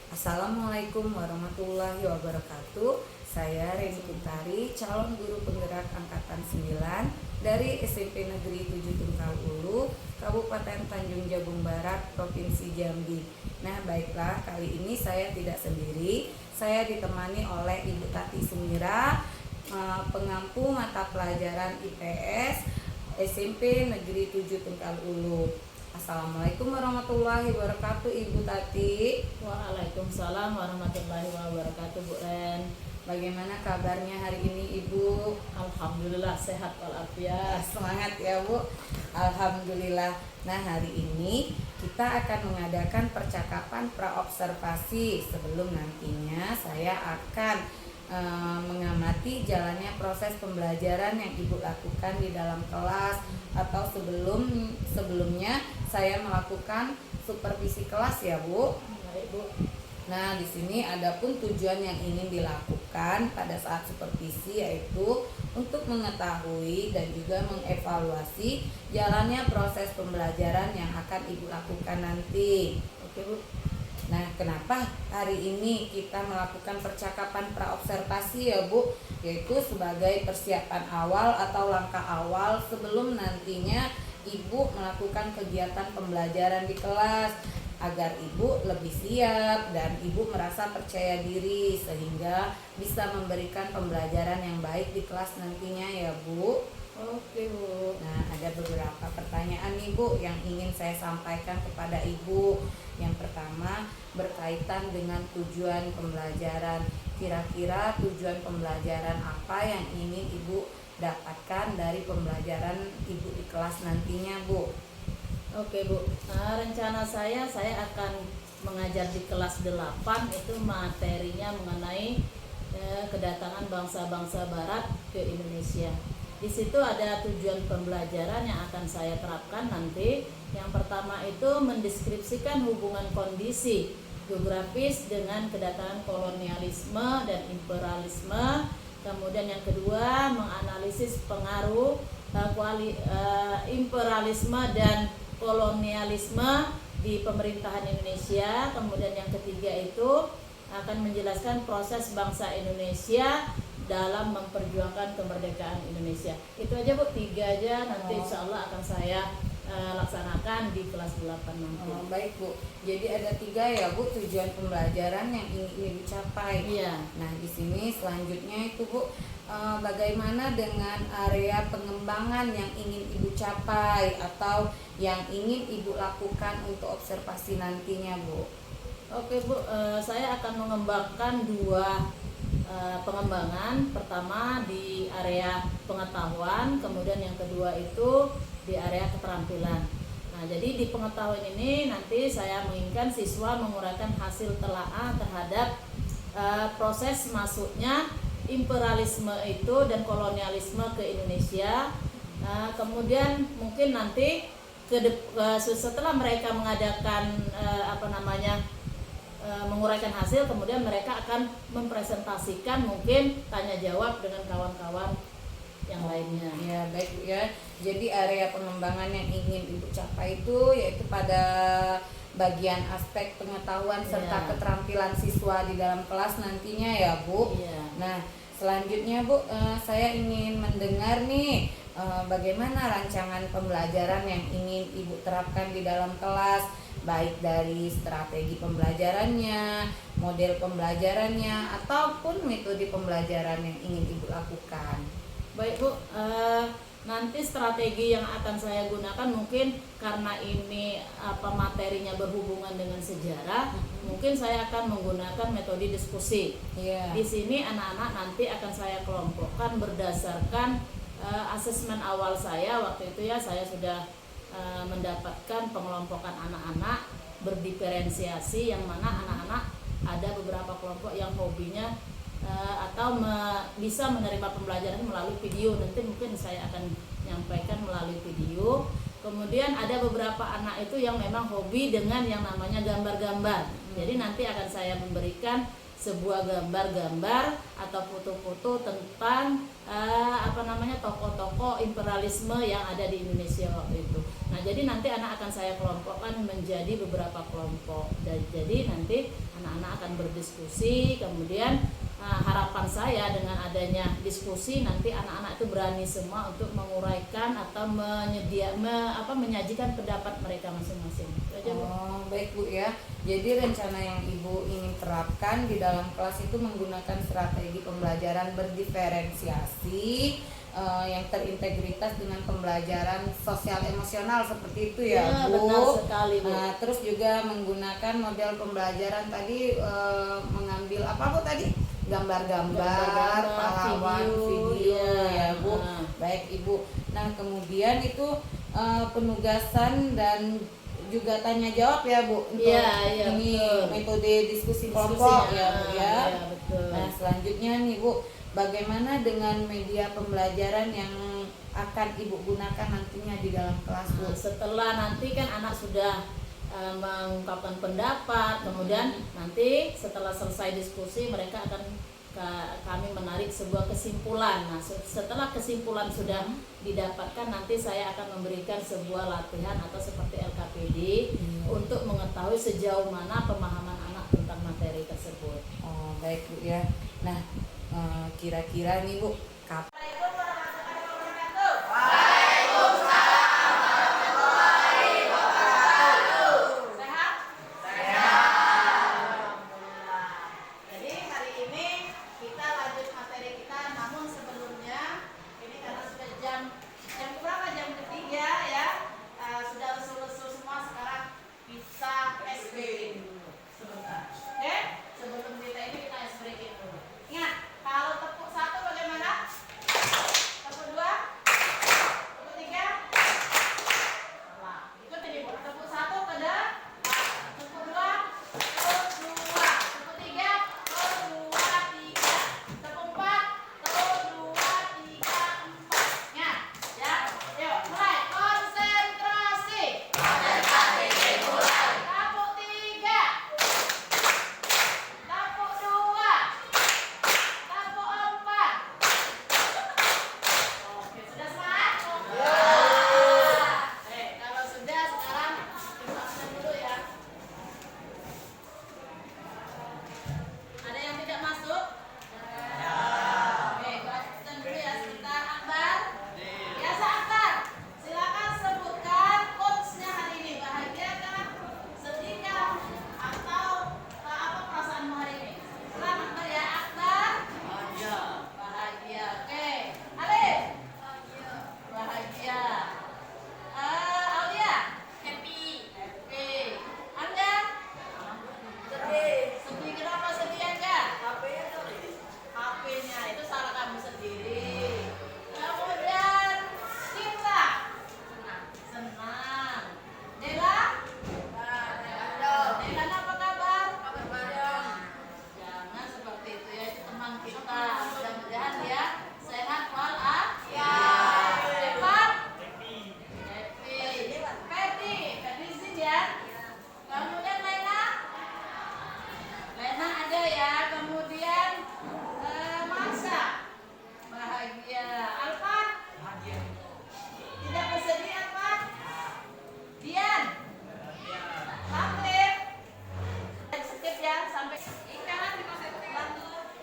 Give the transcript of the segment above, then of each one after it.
Assalamualaikum warahmatullahi wabarakatuh. Saya Reni Kuntari, calon guru penggerak angkatan 9 dari SMP Negeri 7 Tungkal Ulu, Kabupaten Tanjung Jabung Barat, Provinsi Jambi. Nah, baiklah, kali ini saya tidak sendiri. Saya ditemani oleh Ibu Tati Sumira, pengampu mata pelajaran IPS SMP Negeri 7 Tungkal Ulu. Assalamualaikum warahmatullahi wabarakatuh, Ibu Tati. Waalaikumsalam warahmatullahi wabarakatuh, Bu Ren. Bagaimana kabarnya hari ini, Ibu? Alhamdulillah sehat walafiat. Semangat ya, Bu. Alhamdulillah. Nah, hari ini kita akan mengadakan percakapan praobservasi sebelum nantinya saya akan mengamati jalannya proses pembelajaran yang Ibu lakukan di dalam kelas, atau sebelumnya saya melakukan supervisi kelas ya, Bu. Baik, Bu. Nah, di sini ada pun tujuan yang ingin dilakukan pada saat supervisi, yaitu untuk mengetahui dan juga mengevaluasi jalannya proses pembelajaran yang akan Ibu lakukan nanti. Oke, Bu. Nah, kenapa hari ini kita melakukan percakapan praobservasi ya, Bu? Yaitu sebagai persiapan awal atau langkah awal sebelum nantinya Ibu melakukan kegiatan pembelajaran di kelas, agar Ibu lebih siap dan Ibu merasa percaya diri sehingga bisa memberikan pembelajaran yang baik di kelas nantinya ya, Bu. Oke, Bu. Nah, ada beberapa pertanyaan nih, Bu, yang ingin saya sampaikan kepada Ibu. Yang pertama, berkaitan dengan tujuan pembelajaran. Kira-kira tujuan pembelajaran apa yang ingin Ibu dapatkan dari pembelajaran Ibu di kelas nantinya, Bu? Oke, Bu. Rencana saya akan mengajar di kelas 8, itu materinya mengenai kedatangan bangsa-bangsa barat ke Indonesia. Di situ ada tujuan pembelajaran yang akan saya terapkan nanti. Yang pertama itu mendeskripsikan hubungan kondisi geografis dengan kedatangan kolonialisme dan imperialisme. Kemudian yang kedua, menganalisis pengaruh imperialisme dan kolonialisme di pemerintahan Indonesia. Kemudian yang ketiga itu akan menjelaskan proses bangsa Indonesia dalam memperjuangkan kemerdekaan Indonesia. Itu aja, Bu, 3 aja, nanti insya Allah akan saya laksanakan di kelas 8 nanti. Baik, Bu. Jadi ada 3 ya, Bu, tujuan pembelajaran yang ingin Ibu capai. Iya. Nah, di sini selanjutnya itu, Bu, bagaimana dengan area pengembangan yang ingin Ibu capai atau yang ingin Ibu lakukan untuk observasi nantinya, Bu? Oke, Bu, saya akan mengembangkan 2 pengembangan. Pertama di area pengetahuan, kemudian yang kedua itu di area keterampilan. Nah, jadi di pengetahuan ini nanti saya menginginkan siswa menguraikan hasil telaah terhadap proses masuknya imperialisme itu dan kolonialisme ke Indonesia. Kemudian mungkin nanti setelah mereka mengadakan menguraikan hasil, kemudian mereka akan mempresentasikan mungkin tanya jawab dengan kawan-kawan yang lainnya. Ya, baik, Bu, ya. Jadi area pengembangan yang ingin Ibu capai itu yaitu pada bagian aspek pengetahuan serta keterampilan siswa di dalam kelas nantinya ya, Bu. Iya. Nah, selanjutnya, Bu, saya ingin mendengar nih bagaimana rancangan pembelajaran yang ingin Ibu terapkan di dalam kelas, baik dari strategi pembelajarannya, model pembelajarannya, ataupun metode pembelajaran yang ingin Ibu lakukan. Baik, Bu, nanti strategi yang akan saya gunakan mungkin karena ini materinya berhubungan dengan sejarah, mungkin saya akan menggunakan metode diskusi. Yeah. Di sini anak-anak nanti akan saya kelompokkan berdasarkan asesmen awal saya. Waktu itu ya saya sudah mendapatkan pengelompokan anak-anak berdiferensiasi, yang mana anak-anak ada beberapa kelompok yang hobinya atau bisa menerima pembelajaran melalui video. Nanti mungkin saya akan menyampaikan melalui video. Kemudian ada beberapa anak itu yang memang hobi dengan yang namanya gambar-gambar. Jadi nanti akan saya memberikan sebuah gambar-gambar atau foto-foto tentang tokoh-tokoh imperialisme yang ada di Indonesia waktu itu. Nah, jadi nanti anak akan saya kelompokkan menjadi beberapa kelompok. Dan jadi nanti anak-anak akan berdiskusi, kemudian harapan saya dengan adanya diskusi nanti anak-anak itu berani semua untuk menguraikan atau menyajikan pendapat mereka masing-masing. Oh, baik Bu ya. Jadi rencana yang Ibu ingin terapkan di dalam kelas itu menggunakan strategi pembelajaran berdiferensiasi yang terintegritas dengan pembelajaran sosial emosional seperti itu ya, Bu. Benar sekali, Bu. Nah, terus juga menggunakan model pembelajaran tadi mengambil apa Bu tadi? Gambar-gambar, pahlawan, video ya Bu. Baik Ibu. Nah, kemudian itu penugasan dan juga tanya jawab ya Bu untuk ini betul. Metode diskusi kelompok ya Bu ya. Betul. Nah, selanjutnya nih Bu, bagaimana dengan media pembelajaran yang akan Ibu gunakan nantinya di dalam kelas Bu? Setelah nanti kan anak sudah mengungkapkan pendapat, kemudian nanti setelah selesai diskusi mereka akan kami menarik sebuah kesimpulan. Nah, setelah kesimpulan sudah didapatkan, nanti saya akan memberikan sebuah latihan atau seperti LKPD untuk mengetahui sejauh mana pemahaman anak tentang materi tersebut. Oh, baik Bu ya. Nah, kira-kira nih Bu, kapan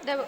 Udah, Bu.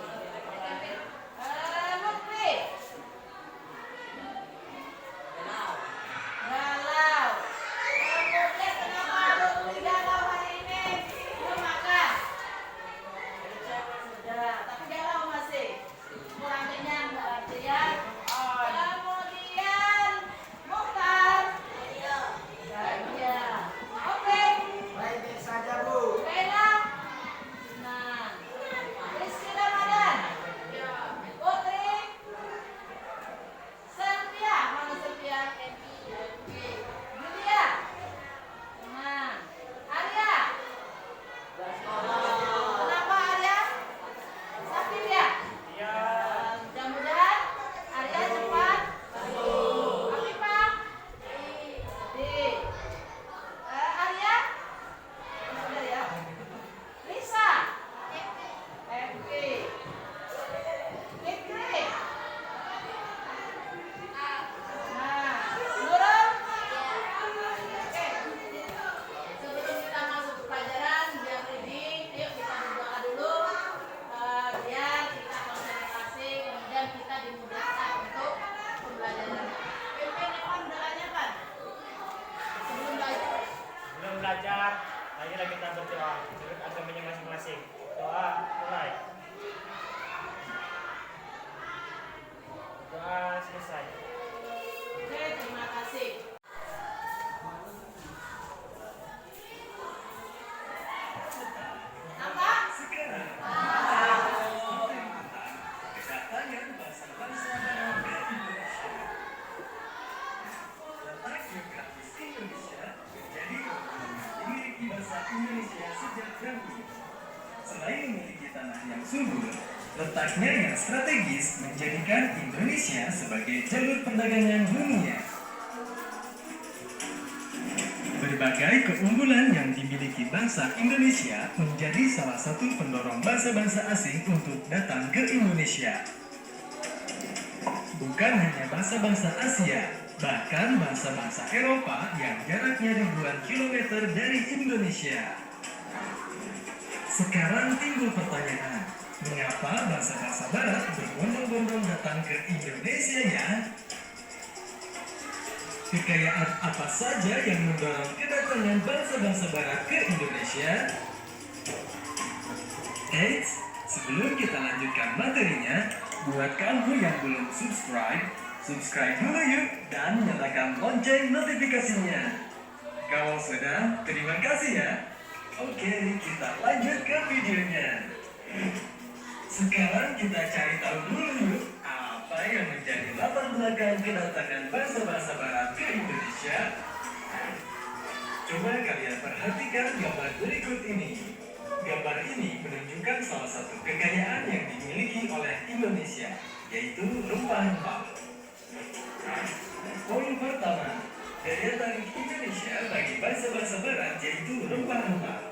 kita berdoa menurut agamanya masing-masing. Doa mulai. Doa selesai. Oke, terima kasih. Apa? Kedatangan bangsa-bangsa barat ke Indonesia. Letak geografis Indonesia menjadi memiliki bahasa Indonesia sejak dahulu. Selain memiliki tanah yang subur, letaknya yang strategis menjadikan Indonesia sebagai jalur perdagangan dunia. Berbagai keunggulan yang dimiliki bangsa Indonesia menjadi salah satu pendorong bangsa-bangsa asing untuk datang ke Indonesia. Bukan hanya bangsa-bangsa Asia, bahkan bangsa-bangsa Eropa yang jaraknya ribuan kilometer dari Indonesia. Sekarang timbul pertanyaan, mengapa bangsa-bangsa Barat berbondong-bondong datang ke Indonesia ya? Kekayaan apa saja yang mendorong kedatangan bangsa-bangsa Barat ke Indonesia? Eits, sebelum kita lanjutkan materinya, buat kamu yang belum subscribe dulu yuk dan nyalakan lonceng notifikasinya. Kalau sudah, terima kasih ya. Oke, kita lanjut ke videonya. Sekarang kita cari tahu dulu yuk, apa yang menjadi latar belakang kedatangan bangsa-bangsa Barat ke Indonesia? Coba kalian perhatikan gambar berikut ini. Gambar ini menunjukkan salah satu kekayaan yang dimiliki oleh Indonesia, yaitu rempah-rempah. Poin pertama, daya tarik Indonesia bagi bangsa-bangsa Barat yaitu rempah-rempah.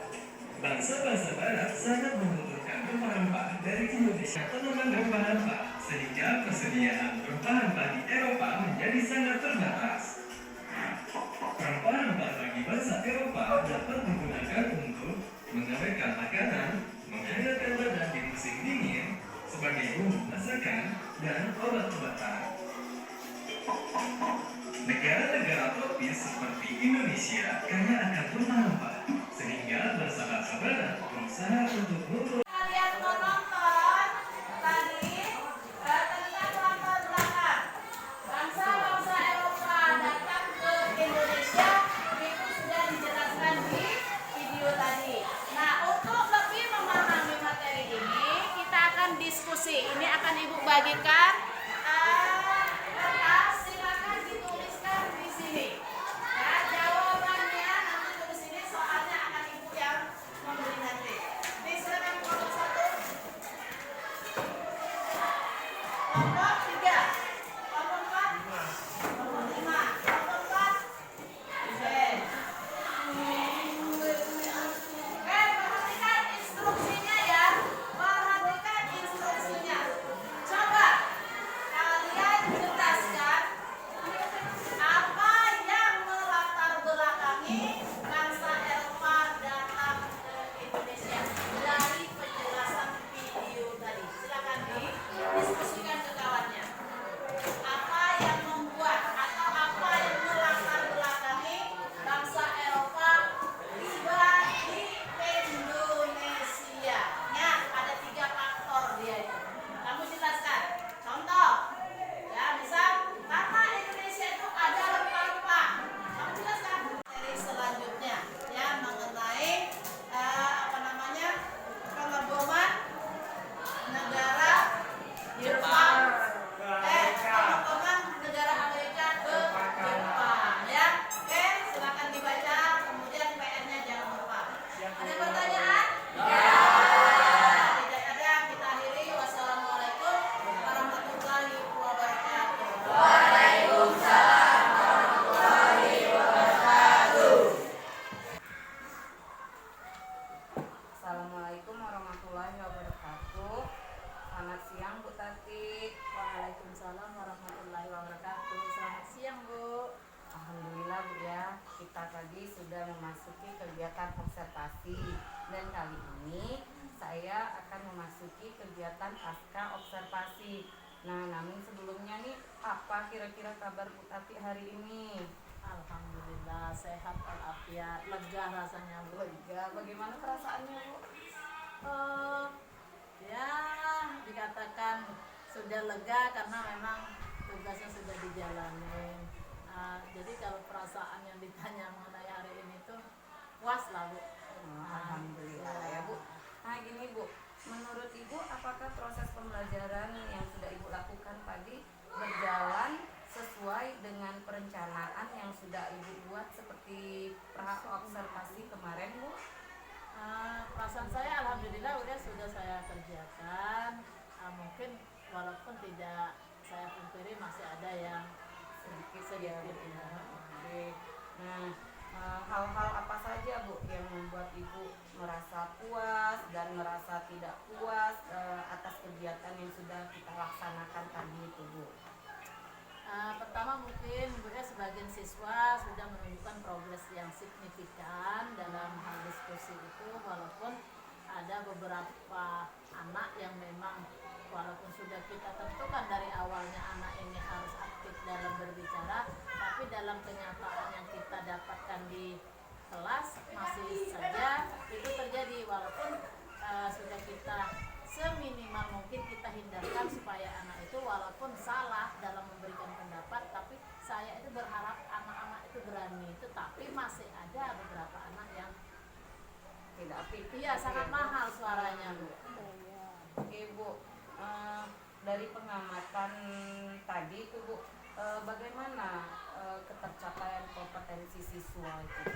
Bangsa-bangsa Barat sangat membutuhkan rempah-rempah dari Indonesia, tanaman rempah-rempah, sehingga persediaan rempah-rempah di Eropa menjadi sangat terbatas. Rempah-rempah bagi bangsa Eropa dapat digunakan untuk mengawetkan makanan, menghangatkan badan di musim dingin, sebagai bumbu masakan, dan obat-obatan. Negara-negara tropis seperti Indonesia kaya akan rempah-rempah, sehingga bangsa-bangsa Barat berusaha untuk Kalian mau nonton tadi tentang latar belakang bangsa-bangsa Eropa datang ke Indonesia, itu sudah dijelaskan di video tadi. Nah, untuk lebih memahami materi ini, kita akan diskusi. Ini akan Ibu bagikan kertas, silakan dituliskan di sini. Ya, jawabannya nanti tulis ini, soalnya akan Ibu yang memberi nanti. Ini silakan kelompok 1, kelompok 3, kelompok 4, kelompok 5, kelompok 4. Oke. Perhatikan instruksinya ya. Perhatikan instruksinya. Coba kalian jelaskan apa yang melatar belakangi bangsa Eropa datang ke Indonesia dari penjelasan video tadi. Silakan didiskusikan ke kawannya. Apa yang membuat atau apa yang melatar belakangi bangsa Eropa tiba di Indonesia? Ya, ada 3 faktor dia itu. Kamu jelaskan. Contoh, ya misal karena Indonesia itu ada rempah-rempah. Kamu jelaskan. Materi selanjutnya ya mengenai pengeboman negara Jepang. Pengeboman negara Amerika ke Jepang ya. Oke, silakan dibaca, kemudian PR-nya jangan lupa. Ada pertanyaan? Ya. Tidak ada, kita akhiri. Wassalamualaikum warahmatullahi wabarakatuh. Waalaikumsalam warahmatullahi wabarakatuh. Assalamualaikum warahmatullahi wabarakatuh. Selamat siang Bu Tati. Waalaikumsalam warahmatullahi wabarakatuh. Selamat siang, Bu. Alhamdulillah Bu ya, kita tadi sudah memasuki kegiatan observasi dan kali ini saya akan memasuki kegiatan pasca observasi. Nah, namun sebelumnya nih, apa kira-kira kabar Bu Tati hari ini? Alhamdulillah sehat walafiat, lega rasanya Bu. Lega. Bagaimana perasaannya Bu? Ya dikatakan sudah lega karena memang tugasnya sudah dijalani. Jadi kalau perasaan yang ditanya mengenai hari ini tuh puas lah Bu. Alhamdulillah ya Bu. Nah gini Bu, menurut Ibu apakah proses pembelajaran yang sudah Ibu lakukan tadi berjalan sesuai dengan perencanaan yang sudah Ibu buat seperti pra observasi kemarin Bu? Perasaan saya alhamdulillah sudah saya kerjakan. Mungkin walaupun tidak saya pungkiri masih ada yang sedikit Ya. ya. Oke. Nah, hal-hal apa saja Bu yang membuat Ibu merasa puas dan merasa tidak puas atas kegiatan yang sudah kita laksanakan tadi itu Bu? Pertama mungkin sebagian siswa sudah menunjukkan progres yang signifikan dalam hal diskusi itu, walaupun ada beberapa anak yang memang walaupun sudah kita tentukan dari awalnya anak ini harus aktif dalam berbicara, tapi dalam kenyataan yang kita dapatkan di kelas masih saja itu terjadi, walaupun sudah kita seminimal mungkin kita hindarkan supaya anak itu walaupun salah dalam memberikan pendapat, tapi saya itu berharap anak-anak itu berani, tetapi masih ada beberapa anak yang Tidak aktif. iya sangat mahal suaranya Bu. Oke Bu, dari pengamatan tadi itu Bu, bagaimana ketercapaian kompetensi siswa itu?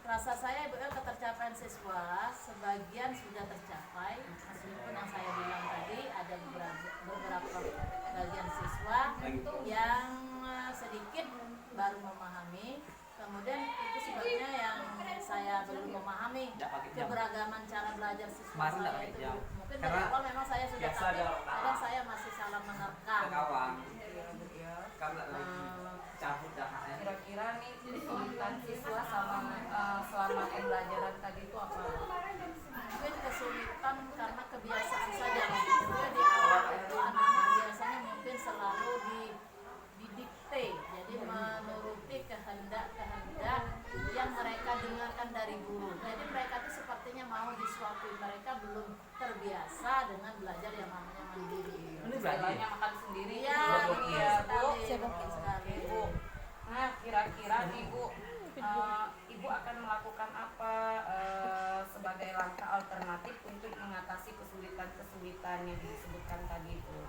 Rasa saya ketercapaian siswa sebagian sudah tercapai, meskipun yang saya bilang tadi ada beberapa bagian siswa yang sedikit baru memahami. Kemudian itu sebabnya yang saya belum memahami keberagaman cara belajar siswa saya itu. Mungkin dari awal memang saya sudah tahu, kadang saya masih salah menerka. Kira-kira nih kesulitan siswa selama pembelajaran tadi itu apa? Mungkin kesulitan karena kebiasaan saja. Di awal itu anak-anak biasanya mungkin selalu didikte, jadi menuruti kehendak yang mereka dengarkan dari guru. Jadi mereka itu sepertinya mau disuapin, mereka belum terbiasa dengan belajar yang namanya mandiri. Ini istilahnya makan sendiri. Iya, ya Bu. sekali. Bu. Nah, kira-kira nih Bu, Ibu akan melakukan apa sebagai langkah alternatif untuk mengatasi kesulitan-kesulitan yang disebutkan tadi itu?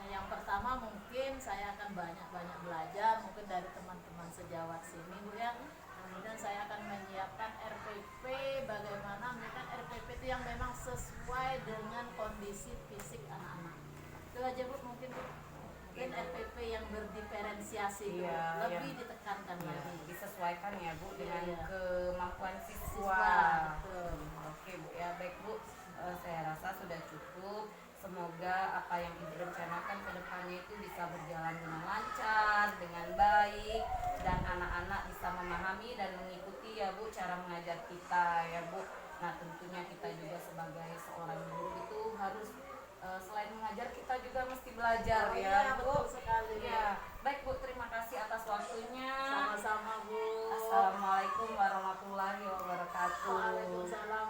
Yang pertama mungkin saya akan banyak belajar mungkin dari teman-teman sejawat sini Bu ya. Kemudian saya akan menyiapkan RPP, bagaimana menyiapkan RPP itu yang memang sesuai dengan kondisi fisik anak-anak. Itu aja Bu mungkin Bu. Mungkin RPP yang berdiferensiasi Bu, lebih ditekankan lagi. Disesuaikan ya Bu dengan Iya. kemampuan siswa. Betul. Oke Bu ya, baik Bu. Saya rasa sudah cukup. Semoga apa yang Ibu rencanakan ke depannya itu bisa berjalan dengan lancar, dengan baik, dan anak-anak bisa memahami dan mengikuti ya Bu cara mengajar kita ya Bu. Nah tentunya kita juga sebagai seorang guru itu harus selain mengajar kita juga mesti belajar ya Bu. Betul sekali. Ya, baik Bu, terima kasih atas waktunya. Sama-sama Bu. Assalamualaikum warahmatullahi wabarakatuh. Waalaikumsalam